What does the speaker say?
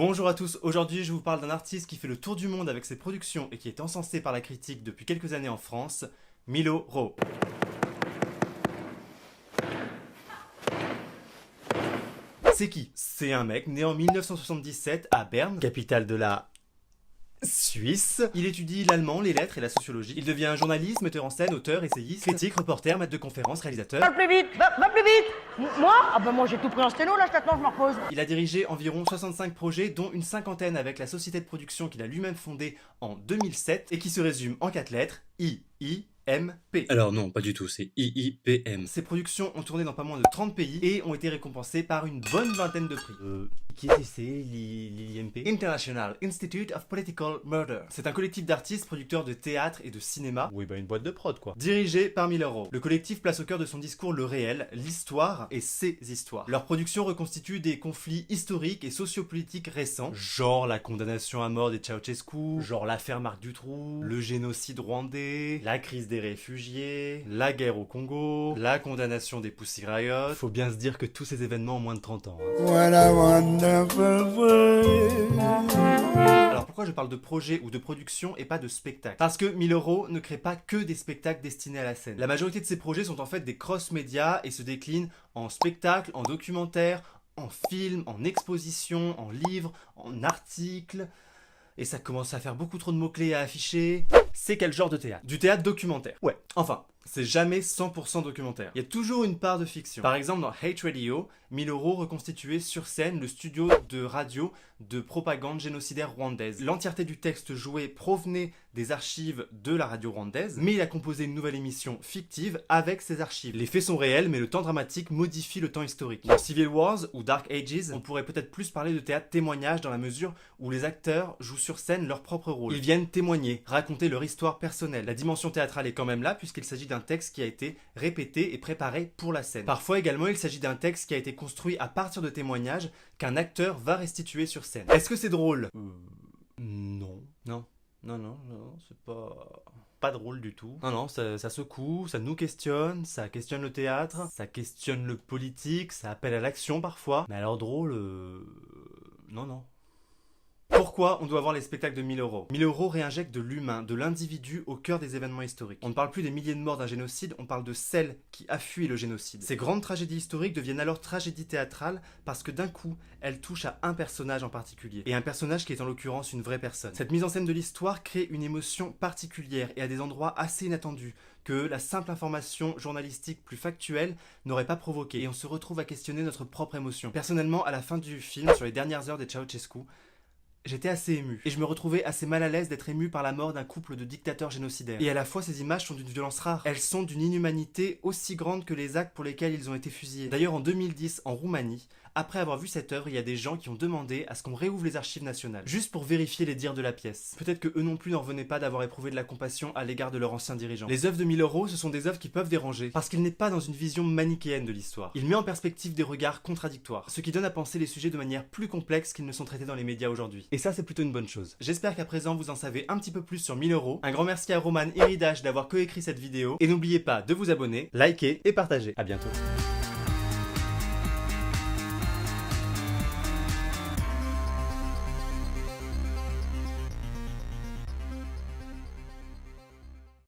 Bonjour à tous, aujourd'hui je vous parle d'un artiste qui fait le tour du monde avec ses productions et qui est encensé par la critique depuis quelques années en France, Milo Ro. C'est qui? C'est un mec né en 1977 à Berne, capitale de la Suisse. Il étudie l'allemand, les lettres et la sociologie. Il devient journaliste, metteur en scène, auteur, essayiste, critique, reporter, maître de conférences, réalisateur. Va plus vite, va plus vite. Moi? Ah bah moi j'ai tout pris en sténo là, maintenant je me repose. Il a dirigé environ 65 projets, dont une cinquantaine avec la société de production qu'il a lui-même fondée en 2007 et qui se résume en 4 lettres, IIMP. Alors non, pas du tout, c'est IIPM. Ces productions ont tourné dans pas moins de 30 pays et ont été récompensées par une bonne vingtaine de prix. Qu'est-ce que c'est l'IIMP? International Institute of Political Murder. C'est un collectif d'artistes producteurs de théâtre et de cinéma. Oui, bah une boîte de prod quoi. Dirigé par Milo Ro. Le collectif place au cœur de son discours le réel, l'histoire et ses histoires. Leurs productions reconstituent des conflits historiques et sociopolitiques récents, genre la condamnation à mort des Ceausescu, genre l'affaire Marc Dutroux, le génocide rwandais, la crise des réfugiés, la guerre au Congo, la condamnation des Pussy Riot. Faut bien se dire que tous ces événements ont moins de 30 ans. What a wonderful world. Alors pourquoi je parle de projet ou de production et pas de spectacle? Parce que Milo Ro ne crée pas que des spectacles destinés à la scène. La majorité de ses projets sont en fait des cross-médias et se déclinent en spectacle, en documentaire, en film, en exposition, en livre, en article. Et ça commence à faire beaucoup trop de mots-clés à afficher. C'est quel genre de théâtre? Du théâtre documentaire. Ouais, enfin, c'est jamais 100% documentaire. Il y a toujours une part de fiction. Par exemple, dans Hate Radio, Milo Ro reconstituait sur scène le studio de radio de propagande génocidaire rwandaise. L'entièreté du texte joué provenait des archives de la radio rwandaise, mais il a composé une nouvelle émission fictive avec ces archives. Les faits sont réels, mais le temps dramatique modifie le temps historique. Dans Civil Wars ou Dark Ages, on pourrait peut-être plus parler de théâtre témoignage dans la mesure où les acteurs jouent sur scène leur propre rôle. Ils viennent témoigner, raconter leur histoire personnelle. La dimension théâtrale est quand même là, puisqu'il s'agit d'un texte qui a été répété et préparé pour la scène. Parfois également, il s'agit d'un texte qui a été construit à partir de témoignages qu'un acteur va restituer sur scène. Est-ce que c'est drôle? Non. Non, c'est pas drôle du tout. Non, ça secoue, ça nous questionne, ça questionne le théâtre, ça questionne le politique, ça appelle à l'action parfois. Mais alors drôle, non. Pourquoi on doit voir les spectacles de Milo Ro? Milo Ro réinjecte de l'humain, de l'individu au cœur des événements historiques. On ne parle plus des milliers de morts d'un génocide, on parle de celles qui a fui le génocide. Ces grandes tragédies historiques deviennent alors tragédies théâtrales parce que d'un coup, elles touchent à un personnage en particulier. Et un personnage qui est en l'occurrence une vraie personne. Cette mise en scène de l'histoire crée une émotion particulière et à des endroits assez inattendus que la simple information journalistique plus factuelle n'aurait pas provoqué. Et on se retrouve à questionner notre propre émotion. Personnellement, à la fin du film, sur les dernières heures des Ceausescu, j'étais assez ému, et je me retrouvais assez mal à l'aise d'être ému par la mort d'un couple de dictateurs génocidaires. Et à la fois, ces images sont d'une violence rare. Elles sont d'une inhumanité aussi grande que les actes pour lesquels ils ont été fusillés. D'ailleurs, en 2010, en Roumanie, après avoir vu cette œuvre, il y a des gens qui ont demandé à ce qu'on réouvre les archives nationales, juste pour vérifier les dires de la pièce. Peut-être que eux non plus n'en revenaient pas d'avoir éprouvé de la compassion à l'égard de leurs anciens dirigeants. Les œuvres de Milo Ro, ce sont des œuvres qui peuvent déranger, parce qu'il n'est pas dans une vision manichéenne de l'histoire. Il met en perspective des regards contradictoires, ce qui donne à penser les sujets de manière plus complexe qu'ils ne sont traités dans les médias aujourd'hui. Et ça, c'est plutôt une bonne chose. J'espère qu'à présent, vous en savez un petit peu plus sur Milo Ro. Un grand merci à Roman et Ridash d'avoir coécrit cette vidéo, et n'oubliez pas de vous abonner, liker et partager. À bientôt.